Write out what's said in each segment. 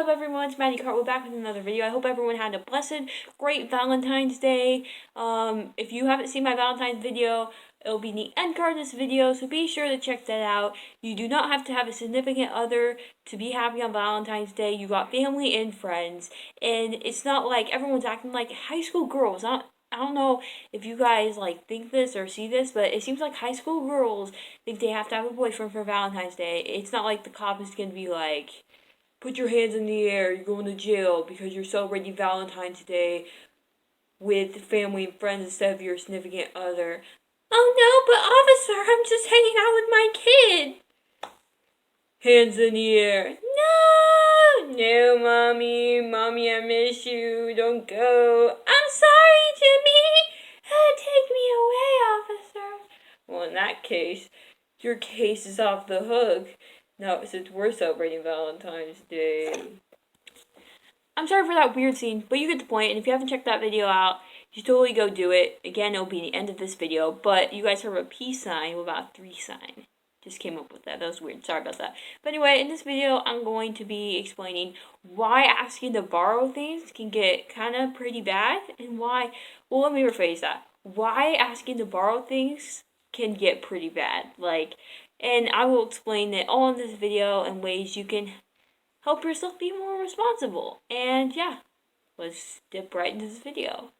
up, everyone? It's Maddie Cartwheel back with another video. I hope everyone had a blessed, great Valentine's Day. If you haven't seen my Valentine's video, it'll be in the end card of this video, so be sure to check that out. You do not have to have a significant other to be happy on Valentine's Day. You got family and friends, and it's not like everyone's acting like high school girls. I don't know if you guys think this or see this, but it seems like high school girls think they have to have a boyfriend for Valentine's Day. It's not like the cop is gonna be like, put your hands in the air, you're going to jail because you're celebrating Valentine's Day with family and friends instead of your significant other. Oh no, but officer, I'm just hanging out with my kid. Hands in the air. No, mommy, I miss you. Don't go. I'm sorry, Jimmy. Take me away, officer. Well, in that case, your case is off the hook. No, since we're celebrating Valentine's Day. I'm sorry for that weird scene, but you get the point, and if you haven't checked that video out, you should totally go do it. Again, it'll be the end of this video, but you guys heard a peace sign without a 3 sign. Just came up with that. That was weird. Sorry about that. But anyway, in this video, I'm going to be explaining why asking to borrow things can get kind of pretty bad, and why, well, let me rephrase that. Why asking to borrow things can get pretty bad. And I will explain it all in this video in ways you can help yourself be more responsible. And yeah, let's dip right into this video.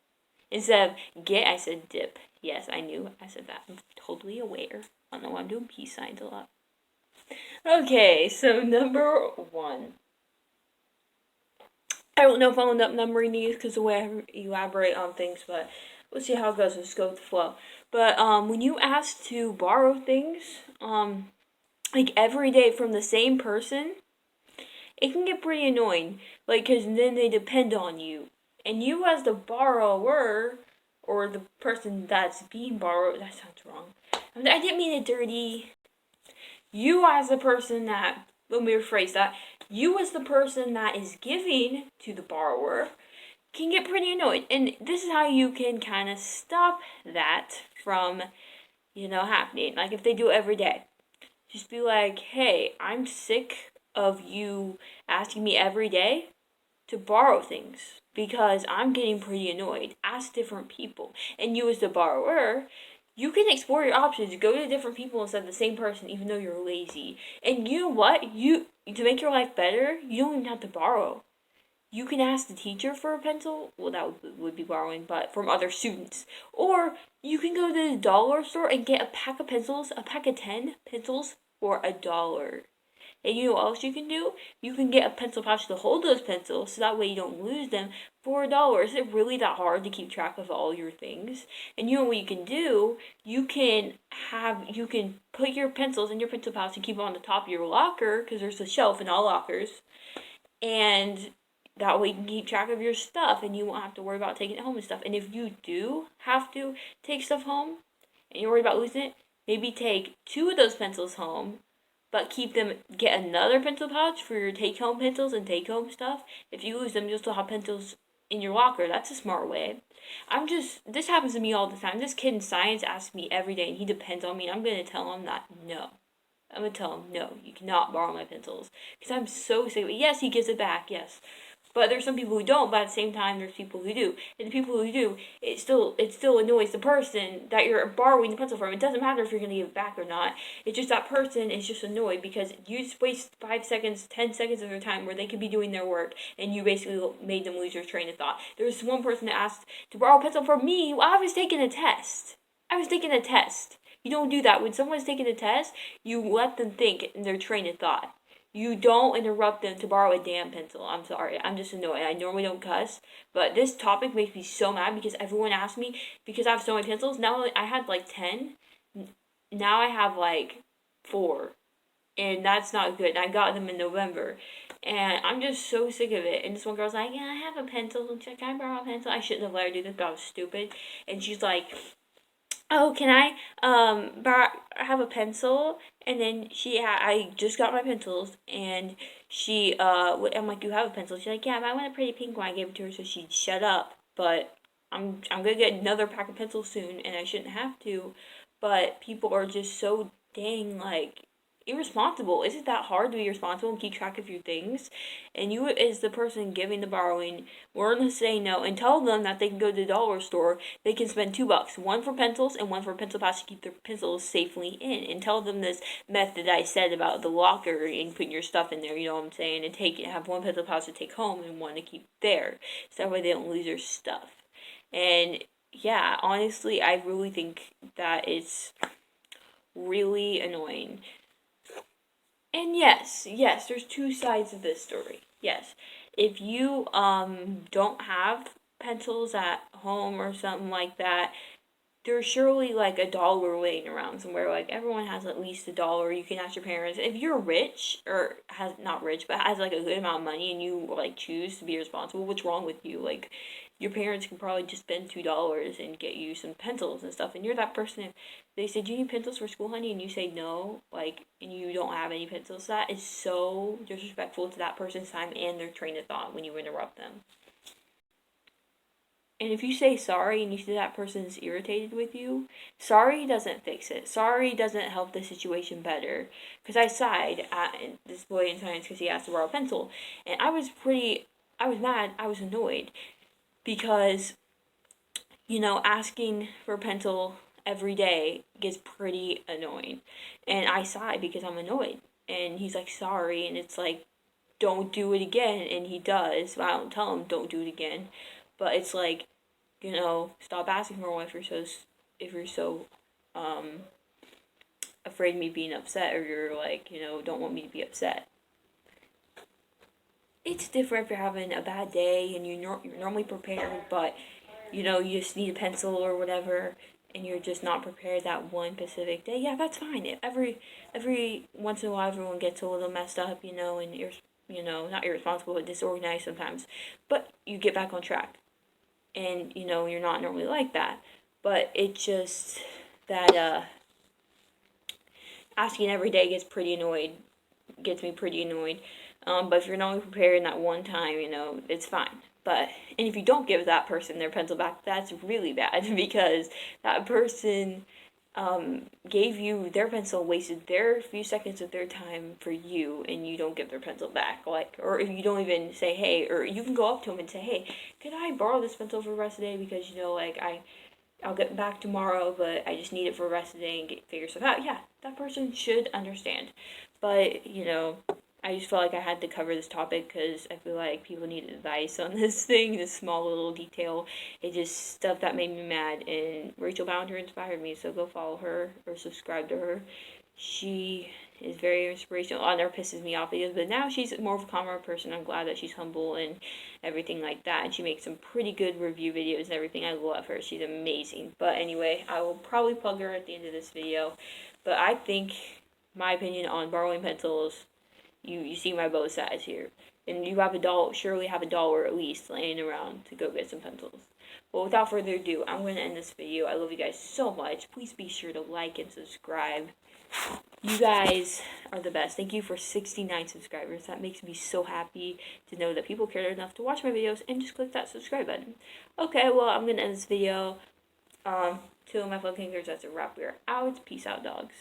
Instead of get, I said dip. Yes, I knew I said that. I'm totally aware. I don't know why I'm doing peace signs a lot. Okay, so number 1. I don't know if I'll end up numbering these because the way I elaborate on things, but we'll see how it goes. Let's go with the flow. But when you ask to borrow things, every day from the same person, it can get pretty annoying. Because then they depend on you. And you as the borrower, or the person that's being borrowed, that sounds wrong. I didn't mean it dirty. You as the person that, let me rephrase that, you as the person that is giving to the borrower can get pretty annoyed. And this is how you can kind of stop that from, happening. If they do it every day. Just be like, hey, I'm sick of you asking me every day to borrow things because I'm getting pretty annoyed. Ask different people. And you as the borrower, you can explore your options. Go to different people instead of the same person, even though you're lazy. And you know what? To make your life better, you don't even have to borrow. You can ask the teacher for a pencil. Well, that would be borrowing, but from other students. Or you can go to the dollar store and get a pack of pencils, a pack of 10 pencils for $1. And you know what else you can do? You can get a pencil pouch to hold those pencils, so that way you don't lose them, for $1. Is it really that hard to keep track of all your things? And you know what you can do? You can put your pencils in your pencil pouch and keep it on the top of your locker, because there's a shelf in all lockers. And that way you can keep track of your stuff, and you won't have to worry about taking it home and stuff. And if you do have to take stuff home, and you're worried about losing it, maybe take 2 of those pencils home, but get another pencil pouch for your take-home pencils and take-home stuff. If you lose them, you'll still have pencils in your locker. That's a smart way. This happens to me all the time. This kid in science asks me every day, and he depends on me, and I'm going to tell him that no. I'm going to tell him, no, you cannot borrow my pencils. Because I'm so sick of it. Yes, he gives it back, yes. But there's some people who don't, but at the same time, there's people who do. And the people who do, it still annoys the person that you're borrowing the pencil from. It doesn't matter if you're going to give it back or not. It's just that person is just annoyed because you just waste 5 seconds, 10 seconds of their time where they could be doing their work, and you basically made them lose their train of thought. There was one person that asked to borrow a pencil from me while I was taking a test. You don't do that. When someone's taking a test, you let them think in their train of thought. You don't interrupt them to borrow a damn pencil. I'm sorry. I'm just annoyed. I normally don't cuss, but this topic makes me so mad because everyone asked me, because I have so many pencils. Now I had 10. Now I have 4. And that's not good. And I got them in November. And I'm just so sick of it. And this one girl's like, yeah, I have a pencil. Can I borrow a pencil? I shouldn't have let her do this, but I was stupid. And she's like, oh, can I have a pencil? And then I just got my pencils, and I'm like, you have a pencil? She's like, yeah, but I want a pretty pink one. I gave it to her, so she'd shut up. But I'm gonna get another pack of pencils soon, and I shouldn't have to. But people are just so dang irresponsible. Is it that hard to be responsible and keep track of your things? And you, as the person giving the borrowing, learn to say no and tell them that they can go to the dollar store. They can spend $2, one for pencils and one for pencil pouch to keep their pencils safely in. And tell them this method I said about the locker and putting your stuff in there. You know what I'm saying? And have one pencil pouch to take home and one to keep there, so that way they don't lose their stuff. And yeah, honestly, I really think that it's really annoying. And yes, there's two sides of this story. Yes, if you don't have pencils at home or something like that, there's surely like $1 laying around somewhere. Like everyone has at least $1. You can ask your parents. If you're rich, or has not rich, but has like a good amount of money, and you like choose to be responsible, what's wrong with you? Like your parents can probably just spend $2 and get you some pencils and stuff. And you're that person. If they say, "Do you need pencils for school, honey?" and you say no, like, and you don't have any pencils, that is so disrespectful to that person's time and their train of thought when you interrupt them. And if you say sorry and you see that person's irritated with you, sorry doesn't fix it. Sorry doesn't help the situation better. Because I sighed at this boy in science because he asked to borrow a pencil. And I was mad, I was annoyed. Because, asking for a pencil every day gets pretty annoying. And I sighed because I'm annoyed. And he's like, sorry. And it's like, don't do it again. And he does. I don't tell him, don't do it again. But it's like, stop asking for one if you're so afraid of me being upset, or you're like, don't want me to be upset. It's different if you're having a bad day and you're normally prepared, but you just need a pencil or whatever, and you're just not prepared that one specific day. Yeah, that's fine. Every once in a while, everyone gets a little messed up, and you're not irresponsible but disorganized sometimes, but you get back on track. And you're not normally like that, but it's just that asking every day gets me pretty annoyed. But if you're not prepared in that one time, it's fine. And if you don't give that person their pencil back, that's really bad because that person gave you their pencil, wasted their few seconds of their time for you, and you don't give their pencil back. Or if you don't even say hey, or you can go up to them and say, hey, can I borrow this pencil for the rest of the day, because I'll get back tomorrow, but I just need it for the rest of the day and figure stuff out. Yeah, that person should understand. But I just felt like I had to cover this topic because I feel like people need advice on this thing, this small little detail. It's just stuff that made me mad, and Rachel Bounder inspired me, so go follow her or subscribe to her. She is very inspirational. On her pisses me off videos, but now she's more of a calmer person. I'm glad that she's humble and everything like that, and she makes some pretty good review videos and everything. I love her. She's amazing. But anyway, I will probably plug her at the end of this video. But I think my opinion on borrowing pencils, you see my both sides here. And you have surely have $1 at least laying around to go get some pencils. Well, without further ado, I'm going to end this video. I love you guys so much. Please be sure to like and subscribe. You guys are the best. Thank you for 69 subscribers. That makes me so happy to know that people care enough to watch my videos and just click that subscribe button. Okay, well, I'm going to end this video. To my fellow kingers, that's a wrap. We're out. Peace out, dogs.